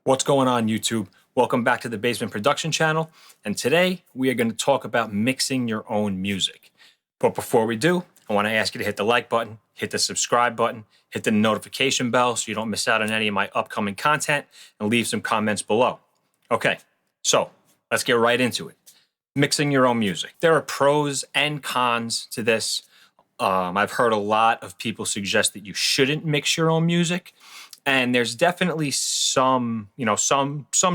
What's going on, YouTube? Welcome back to the Basement Production Channel, and today we are going to talk about mixing your own music. But before we do, I want to ask you to hit the like button, hit the subscribe button, hit the notification bell so you don't miss out on any of my upcoming content, and leave some comments below. Okay, so let's get right into it. Mixing your own music. There are pros and cons to this. I've heard a lot of people suggest that you shouldn't mix your own music. And there's definitely some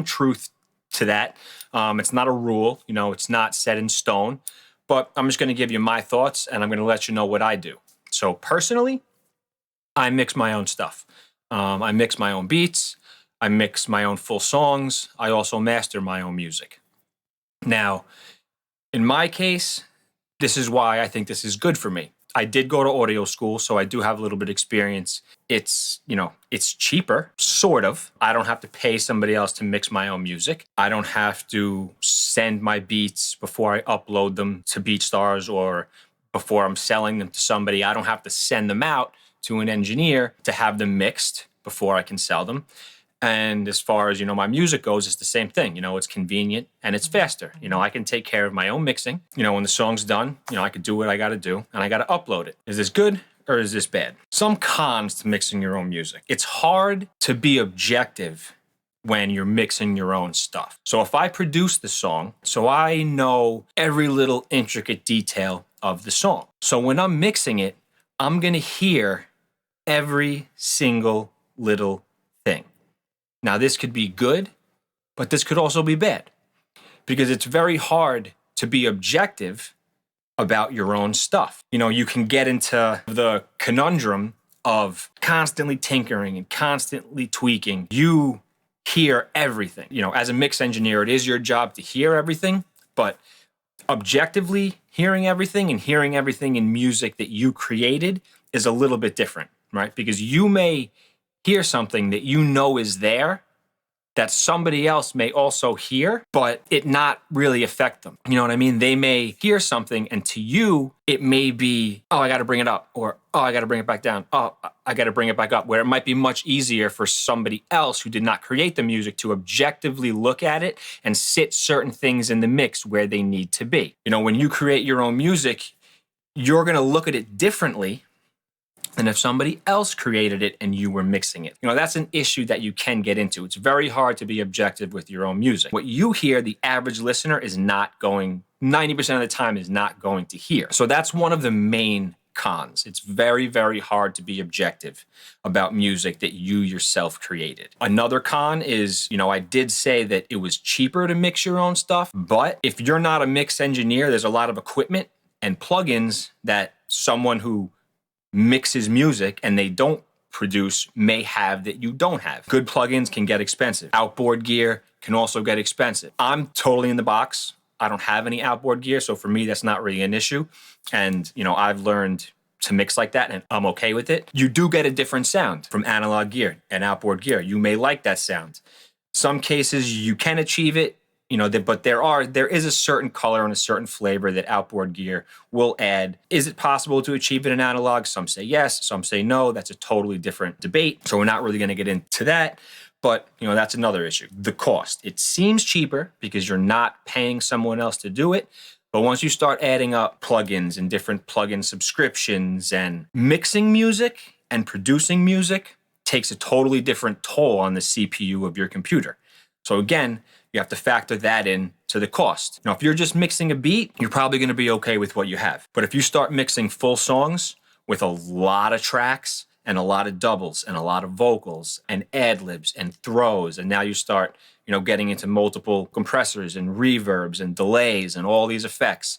truth to that. It's not a rule, it's not set in stone, but I'm just going to give you my thoughts and I'm going to let you know what I do. So personally, I mix my own stuff. I mix my own beats. I mix my own full songs. I also master my own music. Now, in my case, this is why I think this is good for me. I did go to audio school, so I do have a little bit of experience. It's cheaper, sort of. I don't have to pay somebody else to mix my own music. I don't have to send my beats before I upload them to BeatStars or before I'm selling them to somebody. I don't have to send them out to an engineer to have them mixed before I can sell them. And as far as, my music goes, it's the same thing. It's convenient and it's faster. I can take care of my own mixing. When the song's done, I can do what I got to do and I got to upload it. Is this good or is this bad? Some cons to mixing your own music. It's hard to be objective when you're mixing your own stuff. So if I produce the song, so I know every little intricate detail of the song. So when I'm mixing it, I'm going to hear every single little thing. Now, this could be good, but this could also be bad because it's very hard to be objective about your own stuff. You can get into the conundrum of constantly tinkering and constantly tweaking. You hear everything. As a mix engineer, it is your job to hear everything, but objectively hearing everything and hearing everything in music that you created is a little bit different, right? Because you may hear something that is there that somebody else may also hear, but it not really affect them. You know what I mean? They may hear something and to you, it may be, oh, I got to bring it up, or, oh, I got to bring it back down. Oh, I got to bring it back up, where it might be much easier for somebody else who did not create the music to objectively look at it and sit certain things in the mix where they need to be. When you create your own music, you're going to look at it differently than if somebody else created it and you were mixing it. That's an issue that you can get into. It's very hard to be objective with your own music. What you hear, the average listener is not going, 90% of the time is not going to hear. So that's one of the main cons. It's very, very hard to be objective about music that you yourself created. Another con is, I did say that it was cheaper to mix your own stuff, but if you're not a mix engineer, there's a lot of equipment and plugins that someone who mixes music and they don't produce may have that you don't have. Good plugins can get expensive. Outboard gear can also get expensive. I'm totally in the box. I don't have any outboard gear, so for me, that's not really an issue. And, I've learned to mix like that and I'm okay with it. You do get a different sound from analog gear and outboard gear. You may like that sound. Some cases you can achieve it, but there is a certain color and a certain flavor that outboard gear will add. Is it possible to achieve it in analog? Some say yes, some say no. That's a totally different debate. So we're not really going to get into that. But, that's another issue. The cost. It seems cheaper because you're not paying someone else to do it. But once you start adding up plugins and different plugin subscriptions and mixing music and producing music takes a totally different toll on the CPU of your computer. So again, you have to factor that in to the cost. Now, if you're just mixing a beat, you're probably going to be okay with what you have. But if you start mixing full songs with a lot of tracks and a lot of doubles and a lot of vocals and ad-libs and throws, and now you start, getting into multiple compressors and reverbs and delays and all these effects,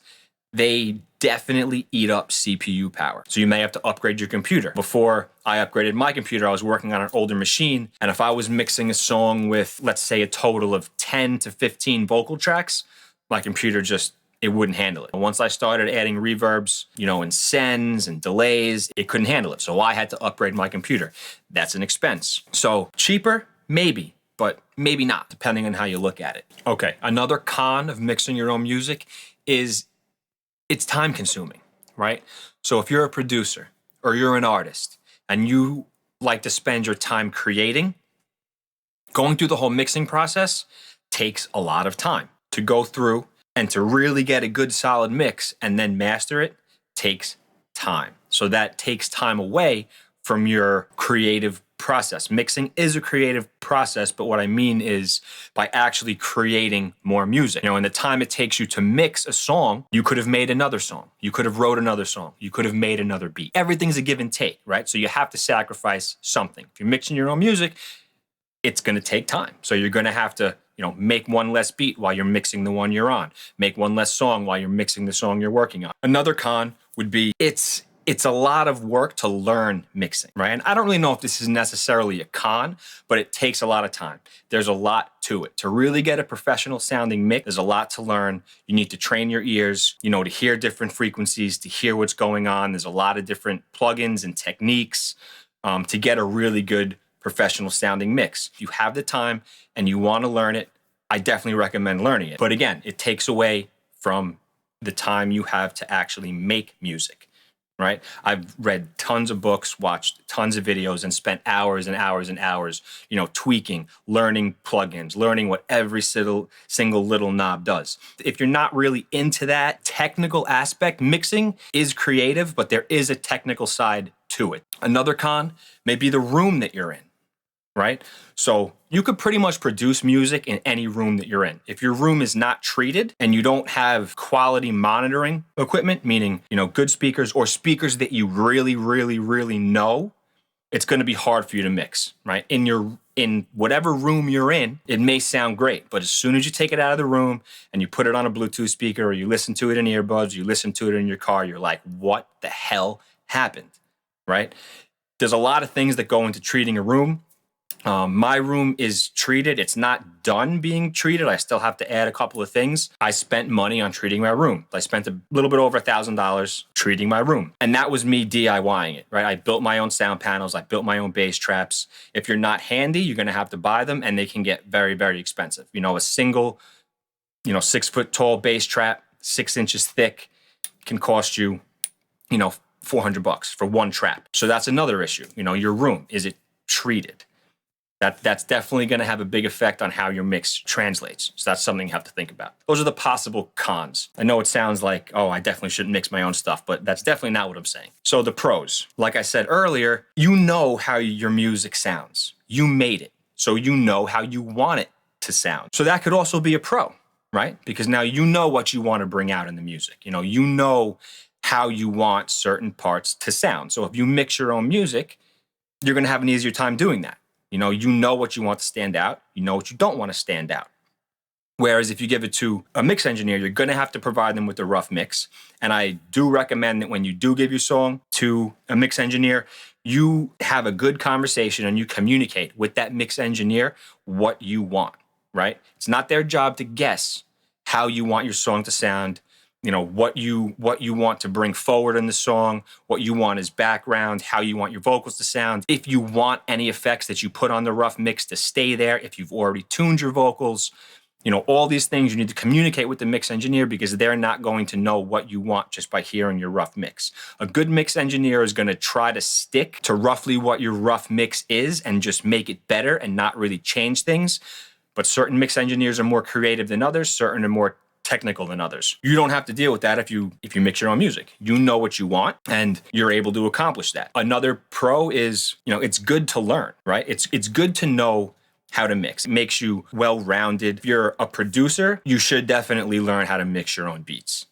they definitely eat up CPU power. So you may have to upgrade your computer. Before I upgraded my computer, I was working on an older machine. And if I was mixing a song with, let's say, a total of 10 to 15 vocal tracks, my computer it wouldn't handle it. Once I started adding reverbs, and sends and delays, it couldn't handle it. So I had to upgrade my computer. That's an expense. So cheaper, maybe, but maybe not, depending on how you look at it. Okay, another con of mixing your own music is it's time consuming, right? So if you're a producer or you're an artist and you like to spend your time creating, Going through the whole mixing process takes a lot of time. To go through and to really get a good solid mix and then master it takes time. So that takes time away from your creative process. Mixing is a creative process, but what I mean is by actually creating more music. In the time it takes you to mix a song, you could have made another song. You could have wrote another song. You could have made another beat. Everything's a give and take, right? So you have to sacrifice something. If you're mixing your own music, it's going to take time. So you're going to have to, make one less beat while you're mixing the one you're on. Make one less song while you're mixing the song you're working on. Another con would be it's a lot of work to learn mixing, right? And I don't really know if this is necessarily a con, but it takes a lot of time. There's a lot to it. To really get a professional sounding mix, there's a lot to learn. You need to train your ears, to hear different frequencies, to hear what's going on. There's a lot of different plugins and techniques to get a really good professional sounding mix. If you have the time and you want to learn it, I definitely recommend learning it. But again, it takes away from the time you have to actually make music, right? I've read tons of books, watched tons of videos, and spent hours and hours and hours, tweaking, learning plugins, learning what every single little knob does. If you're not really into that technical aspect, mixing is creative, but there is a technical side to it. Another con may be the room that you're in. Right? So you could pretty much produce music in any room that you're in. If your room is not treated and you don't have quality monitoring equipment, meaning, good speakers or speakers that you really, really, really know, it's going to be hard for you to mix, right? In whatever room you're in, it may sound great, but as soon as you take it out of the room and you put it on a Bluetooth speaker or you listen to it in earbuds, you listen to it in your car, you're like, what the hell happened, right? There's a lot of things that go into treating a room. My room is treated. It's not done being treated. I still have to add a couple of things. I spent money on treating my room. I spent a little bit over $1,000 treating my room. And that was me DIYing it, right? I built my own sound panels. I built my own bass traps. If you're not handy, you're going to have to buy them, and they can get very, very expensive. A single, 6 foot tall bass trap, 6 inches thick, can cost you, $400 for one trap. So that's another issue. Your room, is it treated? That's definitely going to have a big effect on how your mix translates. So that's something you have to think about. Those are the possible cons. I know it sounds like, oh, I definitely shouldn't mix my own stuff, but that's definitely not what I'm saying. So the pros, like I said earlier, you know how your music sounds. You made it. So you know how you want it to sound. So that could also be a pro, right? Because now you know what you want to bring out in the music. You know how you want certain parts to sound. So if you mix your own music, you're going to have an easier time doing that. You know what you want to stand out. You know what you don't want to stand out. Whereas if you give it to a mix engineer, you're going to have to provide them with a rough mix. And I do recommend that when you do give your song to a mix engineer, you have a good conversation and you communicate with that mix engineer what you want, right? It's not their job to guess how you want your song to sound, what you want to bring forward in the song, what you want as background, how you want your vocals to sound. If you want any effects that you put on the rough mix to stay there, if you've already tuned your vocals, all these things you need to communicate with the mix engineer because they're not going to know what you want just by hearing your rough mix. A good mix engineer is going to try to stick to roughly what your rough mix is and just make it better and not really change things. But certain mix engineers are more creative than others, certain are more technical than others. You don't have to deal with that if you mix your own music. You know what you want and you're able to accomplish that. Another pro is, it's good to learn, right? It's good to know how to mix. It makes you well-rounded. If you're a producer, you should definitely learn how to mix your own beats.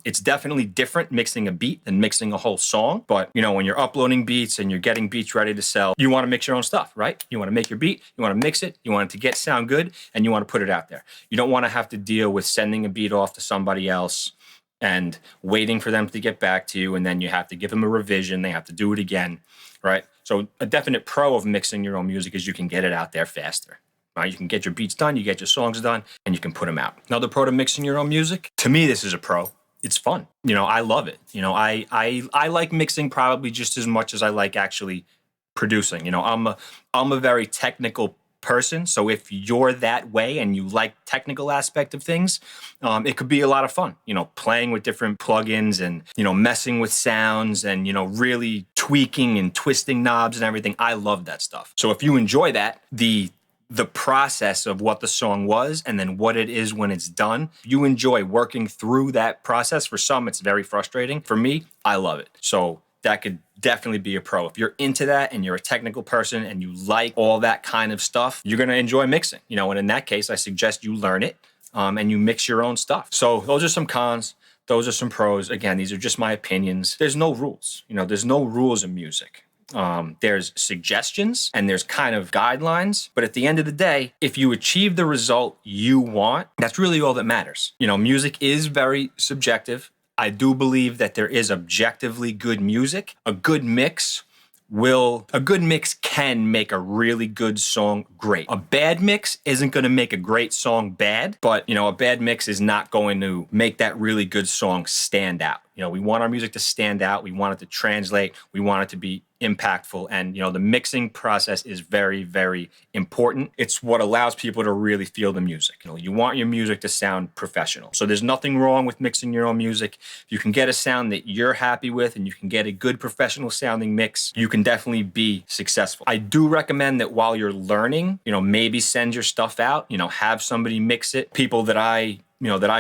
It's definitely different mixing a beat than mixing a whole song. But, when you're uploading beats and you're getting beats ready to sell, you want to mix your own stuff, right? You want to make your beat, you want to mix it, you want it to sound good, and you want to put it out there. You don't want to have to deal with sending a beat off to somebody else and waiting for them to get back to you, and then you have to give them a revision, they have to do it again, right? So a definite pro of mixing your own music is you can get it out there faster. Right? You can get your beats done, you get your songs done, and you can put them out. Another pro to mixing your own music, to me, this is a pro. It's fun. I love it. I like mixing probably just as much as I like actually producing. I'm a very technical person. So if you're that way and you like technical aspect of things, it could be a lot of fun, playing with different plugins and, messing with sounds and, really tweaking and twisting knobs and everything. I love that stuff. So if you enjoy that, the the process of what the song was and then what it is when it's done. You enjoy working through that process. For some, it's very frustrating. For me, I love it. So that could definitely be a pro. If you're into that and you're a technical person and you like all that kind of stuff, you're going to enjoy mixing, and in that case, I suggest you learn it and you mix your own stuff. So those are some cons. Those are some pros. Again, these are just my opinions. There's no rules. There's no rules in music. There's suggestions and there's kind of guidelines, but at the end of the day, if you achieve the result you want, that's really all that matters. Music is very subjective. I do believe that there is objectively good music. A good mix can make a really good song great. A bad mix isn't going to make a great song bad, but a bad mix is not going to make that really good song stand out. We want our music to stand out. We want it to translate. We want it to be impactful. And, the mixing process is very, very important. It's what allows people to really feel the music. You want your music to sound professional. So there's nothing wrong with mixing your own music. If you can get a sound that you're happy with and you can get a good professional sounding mix, you can definitely be successful. I do recommend that while you're learning, maybe send your stuff out, have somebody mix it. People that I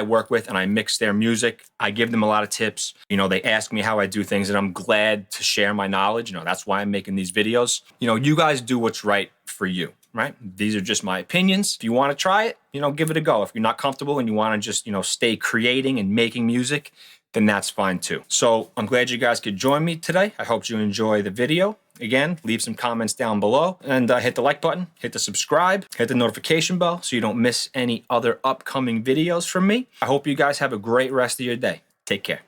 work with and I mix their music. I give them a lot of tips. They ask me how I do things and I'm glad to share my knowledge. That's why I'm making these videos. You guys do what's right for you, right? These are just my opinions. If you want to try it, give it a go. If you're not comfortable and you want to just, stay creating and making music, then that's fine too. So I'm glad you guys could join me today. I hope you enjoy the video. Again, leave some comments down below and hit the like button, hit the subscribe, hit the notification bell so you don't miss any other upcoming videos from me. I hope you guys have a great rest of your day. Take care.